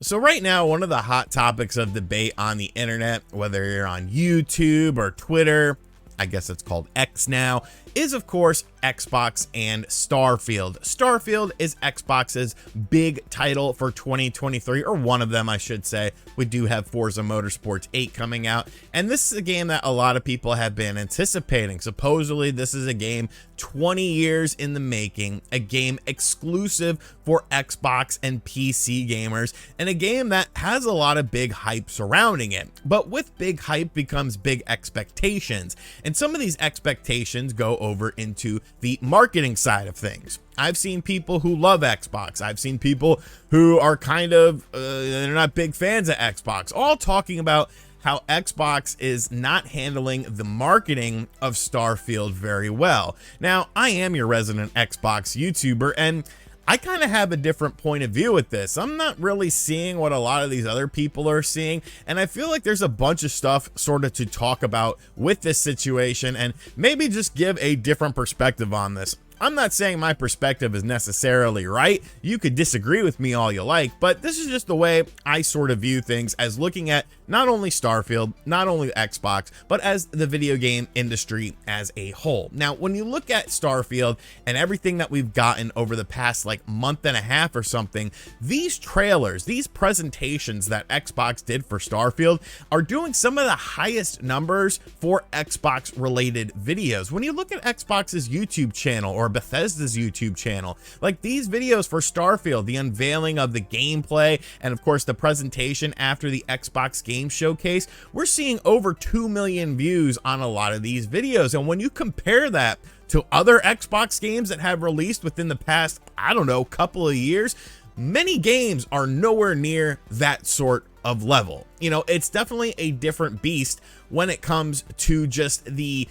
So right now, one of the hot topics of debate on the internet, whether you're on YouTube or Twitter, I guess it's called X now, is of course Xbox and Starfield. Starfield is Xbox's big title for 2023, or one of them, I should say. We do have Forza Motorsports 8 coming out, and this is a game that a lot of people have been anticipating. Supposedly, this is a game 20 years in the making, a game exclusive for Xbox and PC gamers, and a game that has a lot of big hype surrounding it. But with big hype becomes big expectations, and some of these expectations go over into the marketing side of things. I've seen people who love Xbox. I've seen people who are kind of, they're not big fans of Xbox, all talking about how Xbox is not handling the marketing of Starfield very well. Now, I am your resident Xbox YouTuber, and I kind of have a different point of view with this. I'm not really seeing what a lot of these other people are seeing, and I feel like there's a bunch of stuff sort of to talk about with this situation and maybe just give a different perspective on this. I'm not saying my perspective is necessarily right. You could disagree with me all you like, but this is just the way I sort of view things, as looking at not only Starfield, not only Xbox, but as the video game industry as a whole. Now, when you look at Starfield and everything that we've gotten over the past like month and a half or something, these trailers, these presentations that Xbox did for Starfield are doing some of the highest numbers for Xbox related videos. When you look at Xbox's YouTube channel or Bethesda's YouTube channel, like these videos for Starfield, the unveiling of the gameplay, and of course the presentation after the Xbox game showcase, we're seeing over 2 million views on a lot of these videos. And when you compare that to other Xbox games that have released within the past, I don't know, couple of years, many games are nowhere near that sort of level. You know, it's definitely a different beast when it comes to just the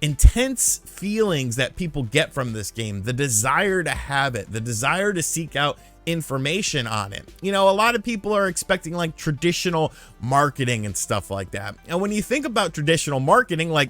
intense feelings that people get from this game, the desire to have it, the desire to seek out information on it. You know, a lot of people are expecting like traditional marketing and stuff like that. And when you think about traditional marketing, like,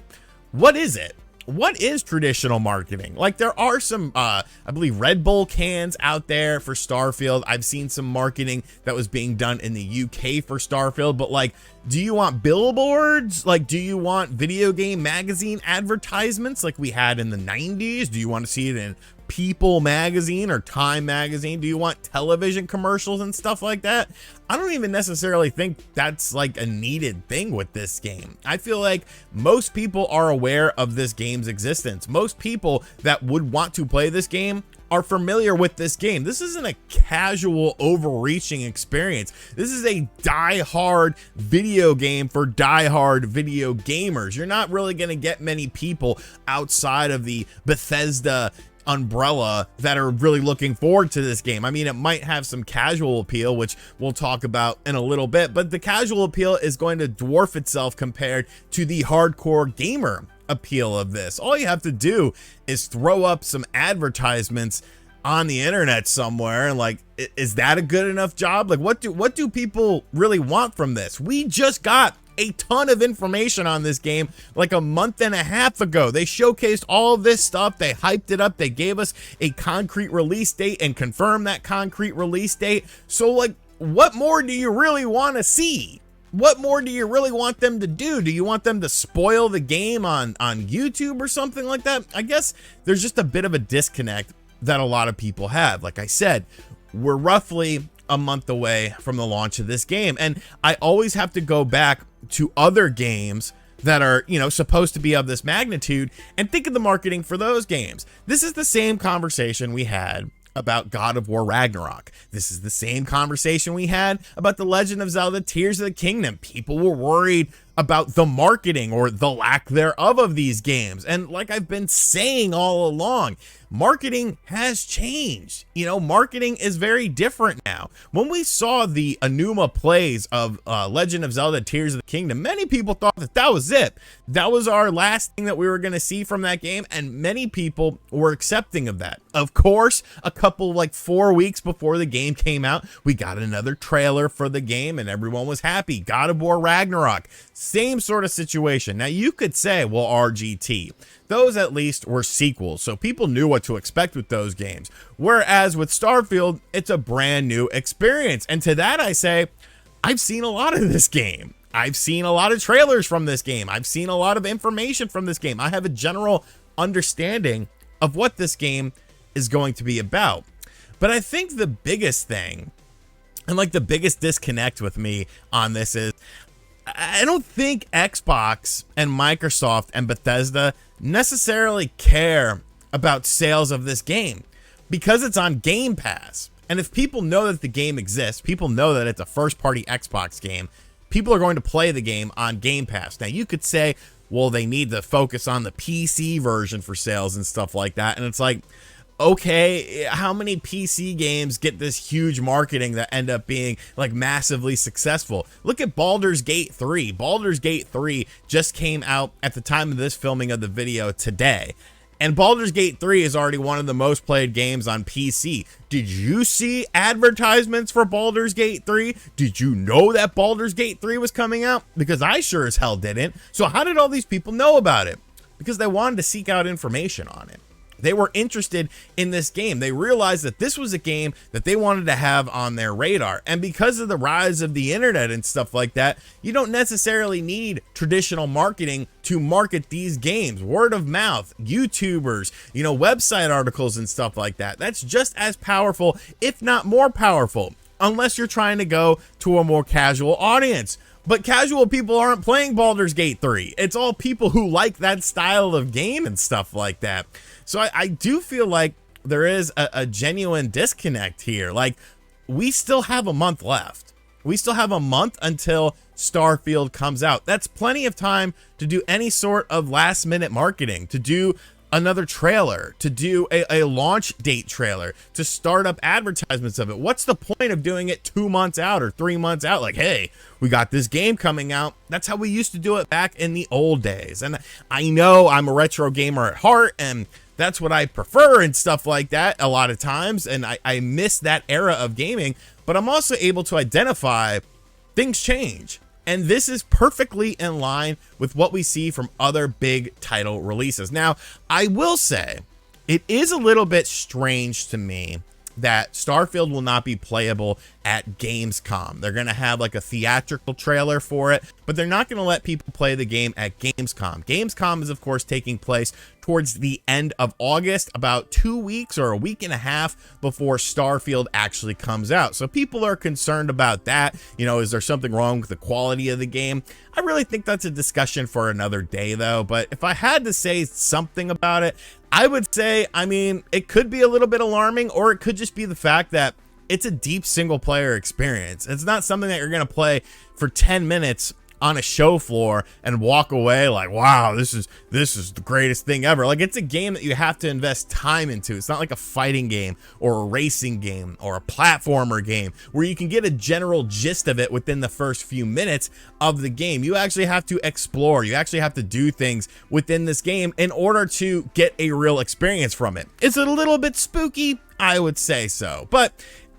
what is it? What is traditional marketing? Like, there are some, I believe, Red Bull cans out there for Starfield. I've seen some marketing that was being done in the UK for Starfield, but like, do you want billboards? Like, do you want video game magazine advertisements like we had in the 90s? Do you want to see it in People magazine or Time magazine? Do you want television commercials and stuff like that? I don't even necessarily think that's like a needed thing with this game. I feel like most people are aware of this game's existence. Most people that would want to play this game are familiar with this game. This isn't a casual overreaching experience. This is a die-hard video game for die-hard video gamers. You're not really going to get many people outside of the Bethesda umbrella that are really looking forward to this game. I mean, it might have some casual appeal, which we'll talk about in a little bit, but the casual appeal is going to dwarf itself compared to the hardcore gamer appeal of this. All you have to do is throw up some advertisements on the internet somewhere, and like, is that a good enough job? Like, what do people really want from this? We just got a ton of information on this game like a month and a half ago. They showcased all of this stuff, they hyped it up, they gave us a concrete release date and confirmed that concrete release date. So like, what more do you really want to see? What more do you really want them to do? Do you want them to spoil the game on YouTube or something like that? I guess there's just a bit of a disconnect that a lot of people have. Like I said, we're roughly a month away from the launch of this game, and I always have to go back to other games that are, you know, supposed to be of this magnitude and think of the marketing for those games. This is the same conversation we had about God of War Ragnarok. This is the same conversation we had about The Legend of Zelda Tears of the Kingdom. People were worried about the marketing or the lack thereof of these games. And like I've been saying all along, marketing has changed. You know, marketing is very different now. When we saw the Enuma plays of Legend of Zelda Tears of the Kingdom, many people thought that that was it. That was our last thing that we were going to see from that game, and many people were accepting of that. Of course, a couple, like 4 weeks before the game came out, we got another trailer for the game and everyone was happy. God of War Ragnarok, same sort of situation. Now you could say, well, RGT, those at least were sequels, so people knew what to expect with those games. Whereas with Starfield, it's a brand new experience. And to that I say, I've seen a lot of this game. I've seen a lot of trailers from this game. I've seen a lot of information from this game. I have a general understanding of what this game is going to be about. But I think the biggest thing, and like the biggest disconnect with me on this, is I don't think Xbox and Microsoft and Bethesda necessarily care about sales of this game because it's on Game Pass. And if people know that the game exists, people know that it's a first-party Xbox game, people are going to play the game on Game Pass. Now, you could say, well, they need to focus on the PC version for sales and stuff like that. And it's like, okay, how many PC games get this huge marketing that end up being like massively successful? Look at Baldur's Gate 3. Baldur's Gate 3 just came out at the time of this filming of the video today. And Baldur's Gate 3 is already one of the most played games on PC. Did you see advertisements for Baldur's Gate 3? Did you know that Baldur's Gate 3 was coming out? Because I sure as hell didn't. So how did all these people know about it? Because they wanted to seek out information on it. They were interested in this game. They realized that this was a game that they wanted to have on their radar. And because of the rise of the internet and stuff like that, you don't necessarily need traditional marketing to market these games. Word of mouth, YouTubers, website articles and stuff like that. That's just as powerful, if not more powerful, unless you're trying to go to a more casual audience. But casual people aren't playing Baldur's Gate 3. It's all people who like that style of game and stuff like that. So I do feel like there is a genuine disconnect here. Like, we still have a month left. We still have a month until Starfield comes out. That's plenty of time to do any sort of last minute marketing, to do another trailer, to do a launch date trailer, to start up advertisements of it. What's the point of doing it 2 months out or 3 months out? Like, hey, we got this game coming out. That's how we used to do it back in the old days. And I know I'm a retro gamer at heart, and that's what I prefer and stuff like that a lot of times. And I miss that era of gaming, but I'm also able to identify things change. And this is perfectly in line with what we see from other big title releases. Now, I will say it is a little bit strange to me that Starfield will not be playable at Gamescom. They're going to have like a theatrical trailer for it, but they're not going to let people play the game at Gamescom. Gamescom is, of course, taking place towards the end of August, about 2 weeks or a week and a half before Starfield actually comes out. So people are concerned about that. Is there something wrong with the quality of the game? I really think that's a discussion for another day, though. But if I had to say something about it, I would say, it could be a little bit alarming, or it could just be the fact that it's a deep single player experience. It's not something that you're going to play for 10 minutes on a show floor and walk away like, wow, this is the greatest thing ever. Like, it's a game that you have to invest time into. It's not like a fighting game or a racing game or a platformer game where you can get a general gist of it within the first few minutes of the game. You actually have to explore. You actually have to do things within this game in order to get a real experience from it. Is it a little bit spooky? I would say so. But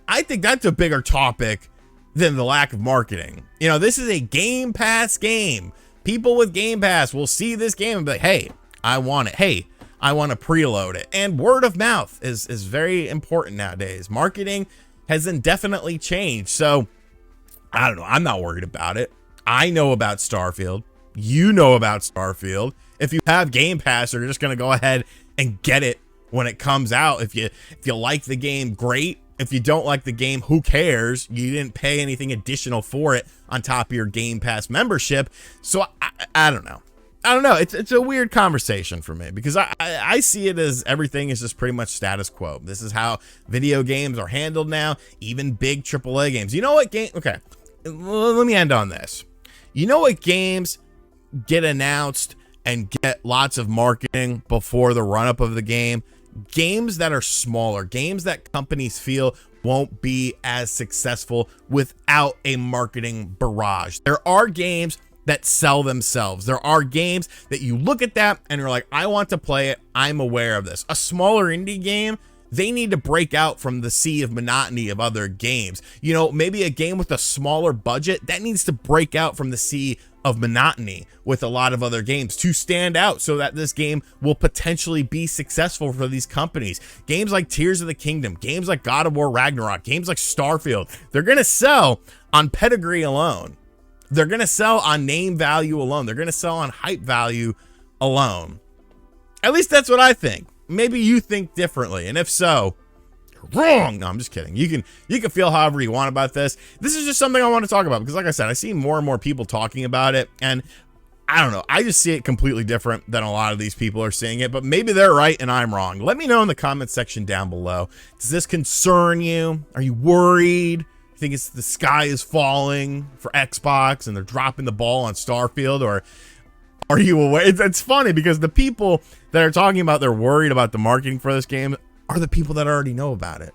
I think that's a bigger topic than the lack of marketing. This is a Game Pass game. People with Game Pass will see this game and be like, hey, I want it. Hey, I want to preload it. And word of mouth is very important nowadays. Marketing has indefinitely changed. So I don't know. I'm not worried about it. I know about Starfield. You know about Starfield. If you have Game Pass, you're just going to go ahead and get it when it comes out. If you like the game, great. If you don't like the game, who cares? You didn't pay anything additional for it on top of your Game Pass membership. So I don't know. It's a weird conversation for me because I see it as everything is just pretty much status quo. This is how video games are handled now, even big AAA games. You know what game? Okay, let me end on this. You know what games get announced and get lots of marketing before the run-up of the game? Games that are smaller, games that companies feel won't be as successful without a marketing barrage. There are games that sell themselves. There are games that you look at that and you're like, I want to play it. I'm aware of this. A smaller indie game, they need to break out from the sea of monotony of other games. Maybe a game with a smaller budget that needs to break out from the sea of monotony with a lot of other games to stand out so that this game will potentially be successful for these companies. Games like Tears of the Kingdom, games like God of War Ragnarok, games like Starfield, they're going to sell on pedigree alone. They're going to sell on name value alone. They're going to sell on hype value alone. At least that's what I think. Maybe you think differently, and if so, you're wrong. No, I'm just kidding. You can feel however you want about this. This is just something I want to talk about because, like I said, I see more and more people talking about it, and I don't know. I just see it completely different than a lot of these people are seeing it, but maybe they're right and I'm wrong. Let me know in the comment section down below. Does this concern you? Are you worried? You think it's the sky is falling for Xbox and they're dropping the ball on Starfield, or are you aware? It's funny because the people that are talking about they're worried about the marketing for this game are the people that already know about it.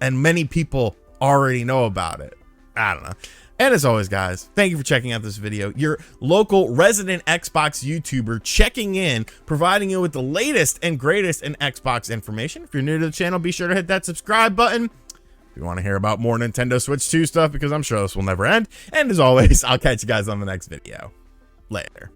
And many people already know about it. I don't know. And as always, guys, thank you for checking out this video. Your local resident Xbox YouTuber checking in, providing you with the latest and greatest in Xbox information. If you're new to the channel, be sure to hit that subscribe button. If you want to hear about more Nintendo Switch 2 stuff, because I'm sure this will never end. And as always, I'll catch you guys on the next video. Later.